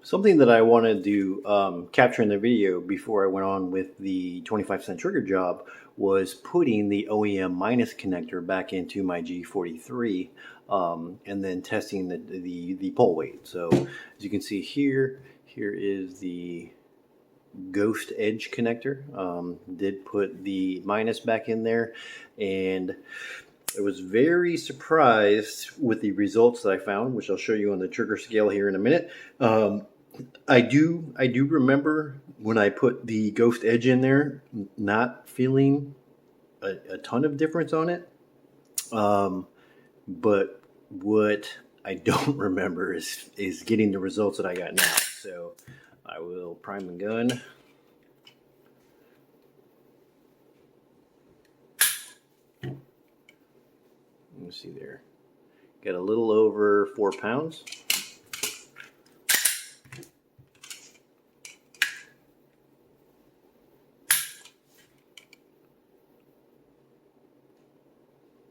Something that I wanted to capture in the video before I went on with the 25-cent trigger job was putting the OEM minus connector back into my G43 and then testing the pull weight. So as you can see here is the ghost edge connector. Did put the minus back in there, and I was very surprised with the results that I found, which I'll show you on the trigger scale here in a minute. I do remember when I put the ghost edge in there, not feeling a ton of difference on it. But what I don't remember is getting the results that I got now. So I will prime the gun. Let me see there. Got a little over 4 pounds.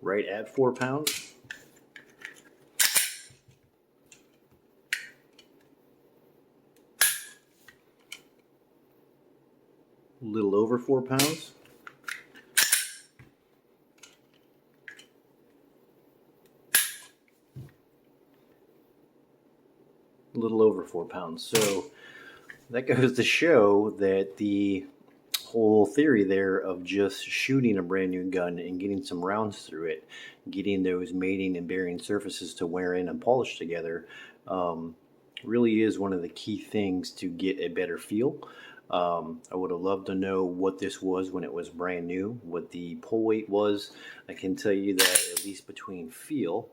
Right at 4 pounds. A little over 4 pounds. A little over 4 pounds. So that goes to show that the whole theory there of just shooting a brand new gun and getting some rounds through it, getting those mating and bearing surfaces to wear in and polish together, really is one of the key things to get a better feel. I would have loved to know what this was when it was brand new, what the pull weight was. I can tell you that at least between feel,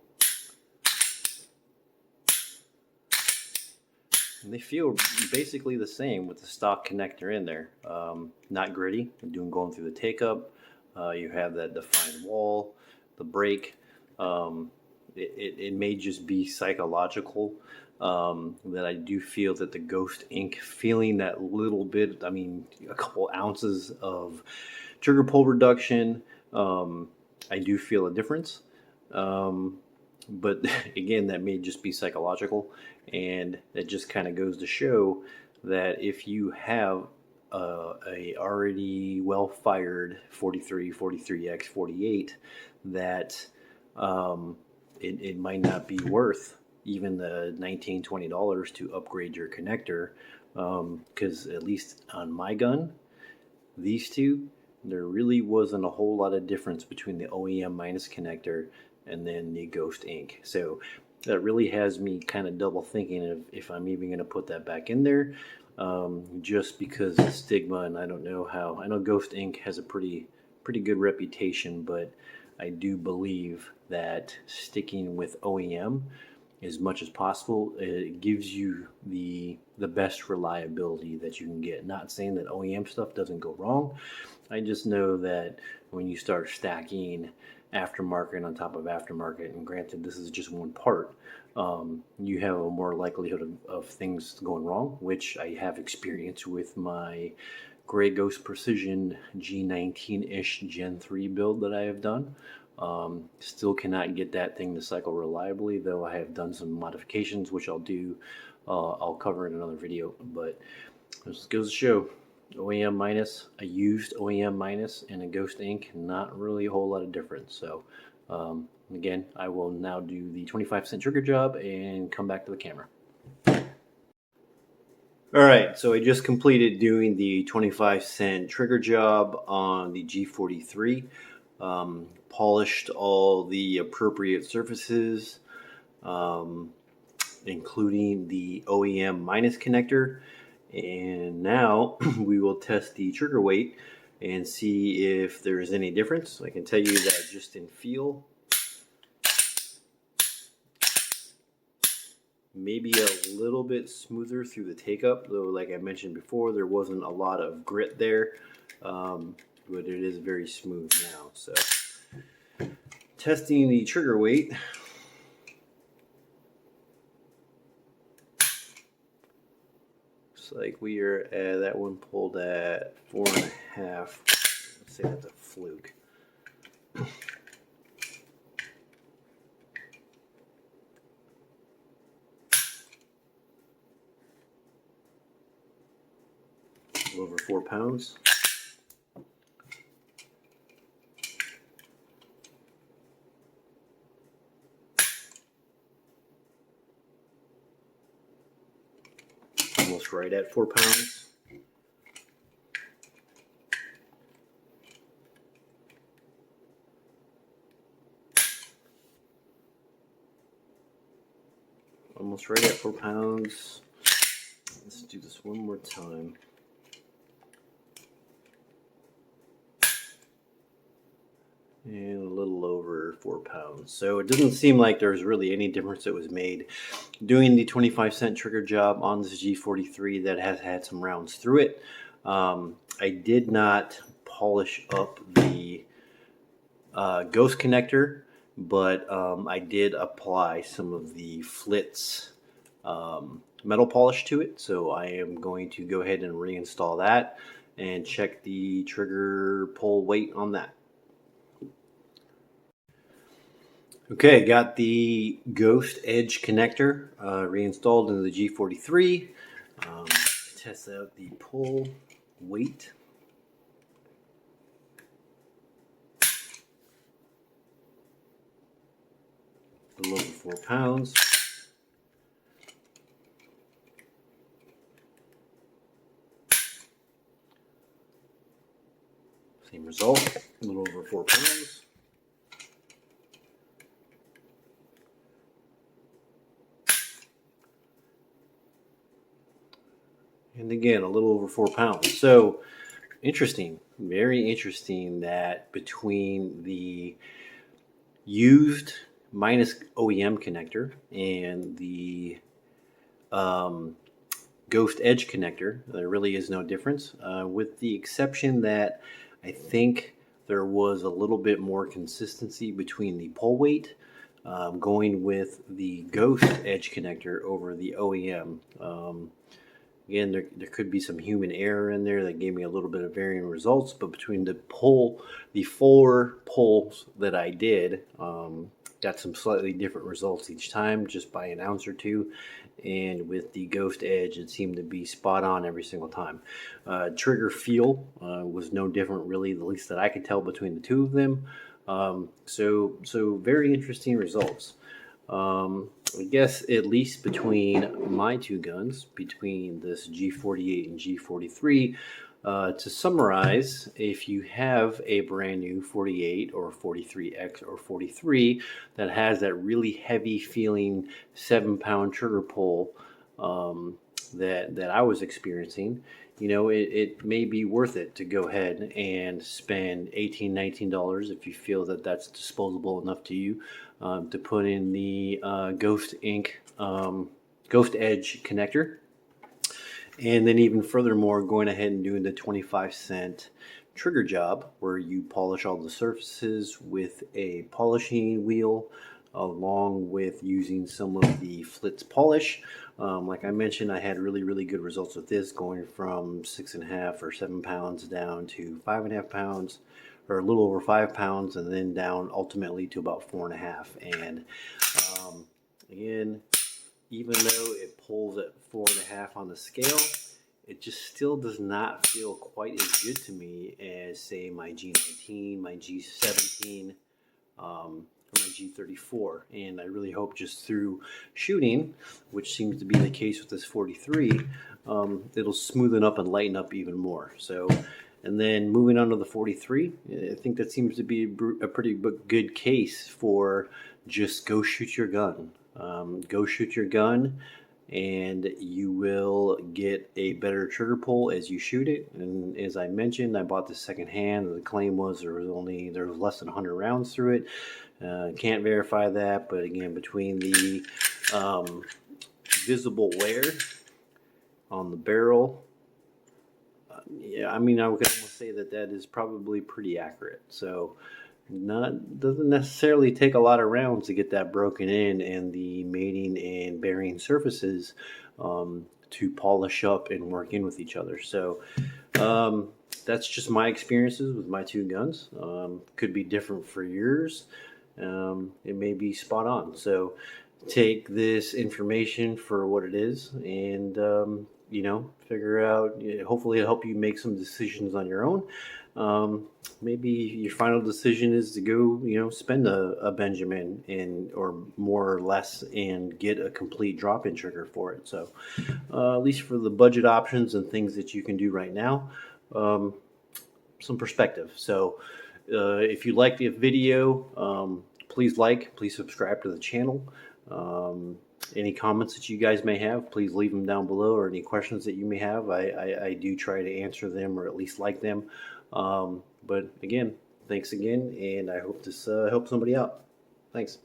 and they feel basically the same with the stock connector in there. Not gritty, going through the take-up. You have that defined wall, the break. It may just be psychological that I do feel that the Ghost Ink, feeling that little bit, I mean, a couple ounces of trigger pull reduction, I do feel a difference. But again, that may just be psychological, and it just kind of goes to show that if you have a already well-fired 43, 43X, 48, that it might not be worth even the $19, $20 to upgrade your connector, because at least on my gun, these two, there really wasn't a whole lot of difference between the OEM minus connector and then the Ghost Ink. So that really has me kind of double thinking if I'm even going to put that back in there, just because of stigma. And I don't know how. I know Ghost Ink has a pretty good reputation, but I do believe that sticking with OEM as much as possible, it gives you the best reliability that you can get. Not saying that OEM stuff doesn't go wrong. I just know that when you start stacking aftermarket on top of aftermarket, and granted this is just one part, you have a more likelihood of things going wrong, which I have experience with my Grey Ghost Precision G19-ish Gen 3 build that I have done. Still cannot get that thing to cycle reliably, though I have done some modifications, which I'll cover in another video. But this goes to show, OEM minus, a used OEM minus, and a Ghost Ink, not really a whole lot of difference. So again, I will now do the 25-cent trigger job and come back to the camera. Alright, so I just completed doing the 25-cent trigger job on the G43. Polished all the appropriate surfaces, including the OEM minus connector. And now we will test the trigger weight and see if there's any difference. I can tell you that just in feel, maybe a little bit smoother through the take-up, though like I mentioned before, there wasn't a lot of grit there, but it is very smooth now. So testing the trigger weight. Looks like we are at, that one pulled at 4.5. Let's say that's a fluke. a little over 4 pounds. Almost right at 4 pounds. Almost right at 4 pounds. Let's do this one more time. And a little over 4 pounds. So it doesn't seem like there's really any difference that was made doing the 25-cent trigger job on this G43 that has had some rounds through it. I did not polish up the ghost connector, but I did apply some of the Flitz metal polish to it. So I am going to go ahead and reinstall that and check the trigger pull weight on that. Okay, got the Ghost Edge connector reinstalled into the G43. Test out the pull weight. A little over 4 pounds. Same result, a little over 4 pounds. And again, a little over 4 pounds. So interesting, very interesting that between the used minus OEM connector and the Ghost Edge connector, there really is no difference, with the exception that I think there was a little bit more consistency between the pull weight, going with the Ghost Edge connector over the OEM. Again, there could be some human error in there that gave me a little bit of varying results, but between the 4 pulls that I did, got some slightly different results each time, just by an ounce or two. And with the Ghost Edge, it seemed to be spot on every single time. Trigger feel was no different, really, the least that I could tell between the two of them. So very interesting results. I guess at least between my two guns, between this G48 and G43, to summarize, if you have a brand new 48 or 43X or 43 that has that really heavy feeling 7-pound trigger pull that I was experiencing, you know, it may be worth it to go ahead and spend $18, $19 if you feel that that's disposable enough to you, to put in the Ghost Edge connector. And then even furthermore, going ahead and doing the 25-cent trigger job where you polish all the surfaces with a polishing wheel, along with using some of the Flitz polish. Like I mentioned, I had really good results with this, going from 6.5 or 7 pounds down to 5.5 pounds, or a little over 5 pounds, and then down ultimately to about 4.5. And again, even though it pulls at 4.5 on the scale, it just still does not feel quite as good to me as, say, my G19, my G17, or my G34. And I really hope just through shooting, which seems to be the case with this 43, it'll smoothen up and lighten up even more. So, and then moving on to the 43, I think that seems to be a pretty good case for just go shoot your gun. Go shoot your gun, and you will get a better trigger pull as you shoot it. And as I mentioned, I bought this secondhand. The claim was there was less than 100 rounds through it. Can't verify that, but again, between the visible wear on the barrel, yeah, I mean, I would almost say that is probably pretty accurate. So doesn't necessarily take a lot of rounds to get that broken in, and the mating and bearing surfaces to polish up and work in with each other. So that's just my experiences with my two guns. Could be different for yours. It may be spot on. So take this information for what it is, and figure out. Hopefully, it'll help you make some decisions on your own. Maybe your final decision is to go, spend a Benjamin or more or less and get a complete drop-in trigger for it. So, at least for the budget options and things that you can do right now, some perspective. So, if you like the video, please subscribe to the channel. Any comments that you guys may have, please leave them down below, or any questions that you may have. I do try to answer them, or at least like them. But again, thanks again, and I hope this helps somebody out. Thanks.